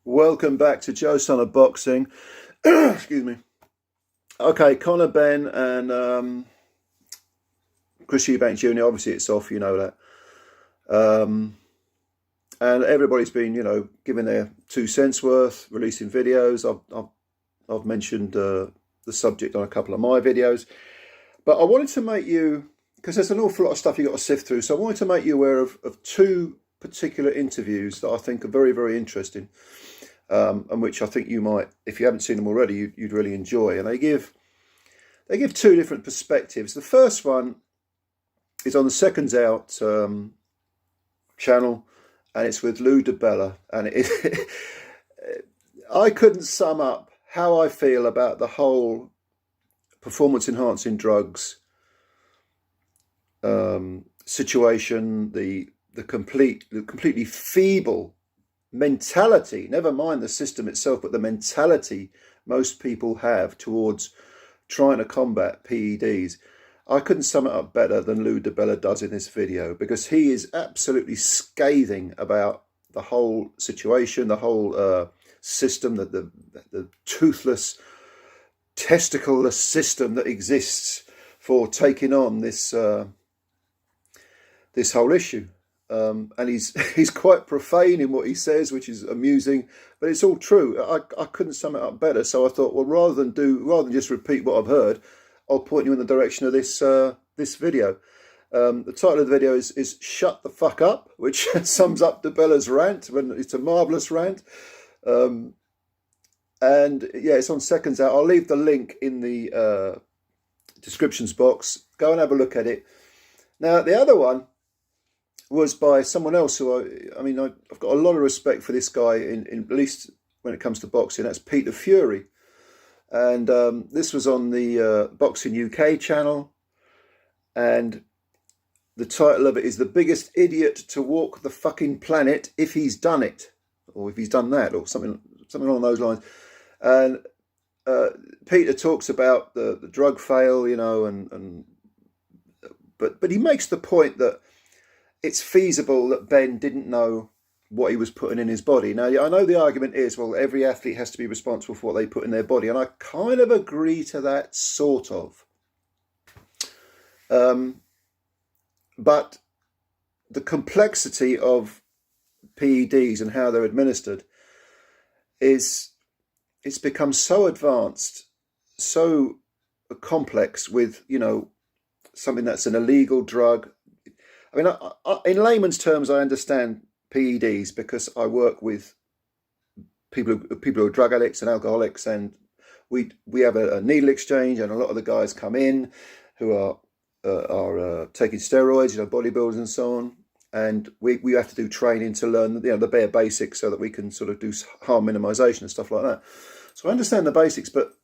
Welcome back to Joe Son of Boxing. Excuse me. Okay, Conor Benn and Chris EUBANK Jr. Obviously, it's off. You know that. And everybody's been, giving their 2 cents worth, releasing videos. I've mentioned the subject on a couple of my videos, but I wanted to make you, because there's an awful lot of stuff you got to sift through. So I wanted to make you aware of two particular interviews that I think are very, very interesting. And which I think you might, if you haven't seen them already, you'd really enjoy. And they give two different perspectives. The first one is on the Seconds Out channel, and it's with DiBella. And I couldn't sum up how I feel about the whole performance-enhancing drugs situation, the completely feeble mentality, never mind the system itself, but the mentality most people have towards trying to combat PEDs. I couldn't sum it up better than DiBella does in this video, because he is absolutely scathing about the whole situation, the whole system, the toothless, testicleless system that exists for taking on this this whole issue. And he's quite profane in what he says, which is amusing, but it's all true. I couldn't sum it up better. So I thought, well, rather than just repeat what I've heard, I'll point you in the direction of this this video. The title of the video is "Shut the Fuck Up," which sums up DiBella's rant. When it's a marvelous rant, and yeah, it's on Seconds Out. I'll leave the link in the descriptions box. Go and have a look at it. Now, the other one was by someone else who I've got a lot of respect for this guy, in at least when it comes to boxing. That's Peter Fury, and this was on the Boxing UK channel, and the title of it is "The Biggest Idiot to Walk the Fucking Planet If He's Done It," or "If He's Done That," or something along those lines. And Peter talks about the drug fail, but he makes the point that it's feasible that Benn didn't know what he was putting in his body. Now, I know the argument is, well, every athlete has to be responsible for what they put in their body, and I kind of agree to that, sort of. But the complexity of PEDs and how they're administered it's become so advanced, so complex with, something that's an illegal drug. I mean, in layman's terms, I understand PEDs because I work with people who are drug addicts and alcoholics, and we have a needle exchange, and a lot of the guys come in who are taking steroids, bodybuilders and so on, and we have to do training to learn the bare basics so that we can sort of do harm minimization and stuff like that. So I understand the basics, but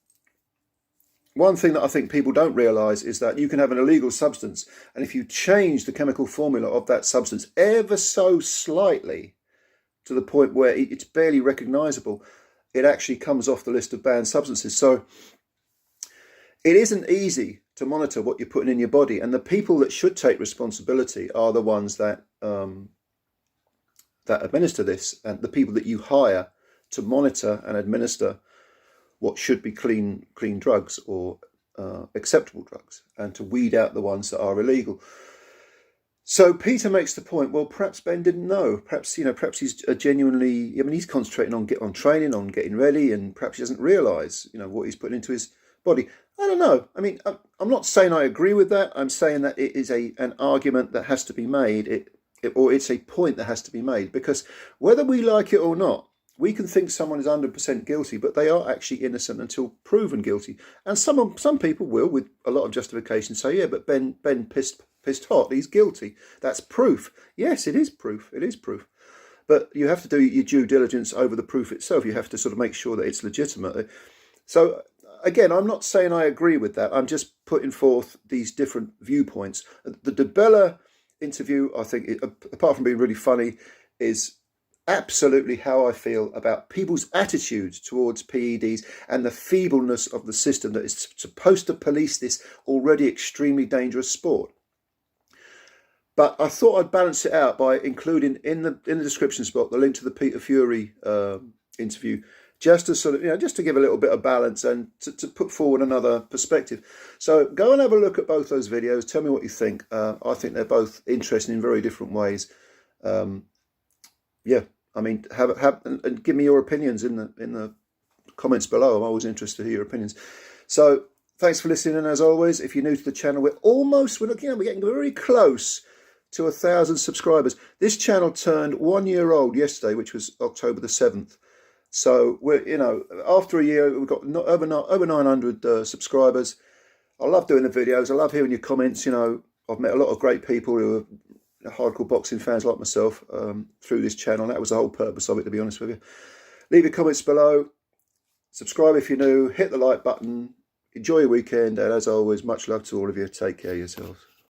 one thing that I think people don't realise is that you can have an illegal substance, and if you change the chemical formula of that substance ever so slightly to the point where it's barely recognisable, it actually comes off the list of banned substances. So it isn't easy to monitor what you're putting in your body, and the people that should take responsibility are the ones that that administer this, and the people that you hire to monitor and administer what should be clean drugs or acceptable drugs, and to weed out the ones that are illegal. So Peter makes the point, well, perhaps Benn didn't know. Perhaps he's genuinely, he's concentrating on training, on getting ready, and perhaps he doesn't realise, what he's putting into his body. I don't know. I mean, I'm not saying I agree with that. I'm saying that it is an argument that has to be made, or it's a point that has to be made, because whether we like it or not, we can think someone is 100% guilty, but they are actually innocent until proven guilty. And some people will, with a lot of justification, say, yeah, but Benn pissed hot, he's guilty. That's proof. Yes, it is proof. It is proof. But you have to do your due diligence over the proof itself. You have to sort of make sure that it's legitimate. So again, I'm not saying I agree with that. I'm just putting forth these different viewpoints. The DiBella interview, I think, apart from being really funny, is absolutely how I feel about people's attitudes towards PEDs and the feebleness of the system that is supposed to police this already extremely dangerous sport. But I thought I'd balance it out by including in the description spot the link to the Peter Fury interview, just to sort of, just to give a little bit of balance and to put forward another perspective. So go and have a look at both those videos. Tell me what you think. I think they're both interesting in very different ways. Yeah, I mean, and give me your opinions in the comments below. I'm always interested to hear your opinions. So thanks for listening. And as always, if you're new to the channel, we're getting very close to 1,000 subscribers. This channel turned 1 year old yesterday, which was October the 7th. So we're, after a year, we've got over 900 subscribers. I love doing the videos. I love hearing your comments. I've met a lot of great people who are hardcore boxing fans like myself through this channel. That was the whole purpose of it, to be honest with you. Leave your comments below. Subscribe if you're new. Hit the like button. Enjoy your weekend. And as always, much love to all of you. Take care of yourselves.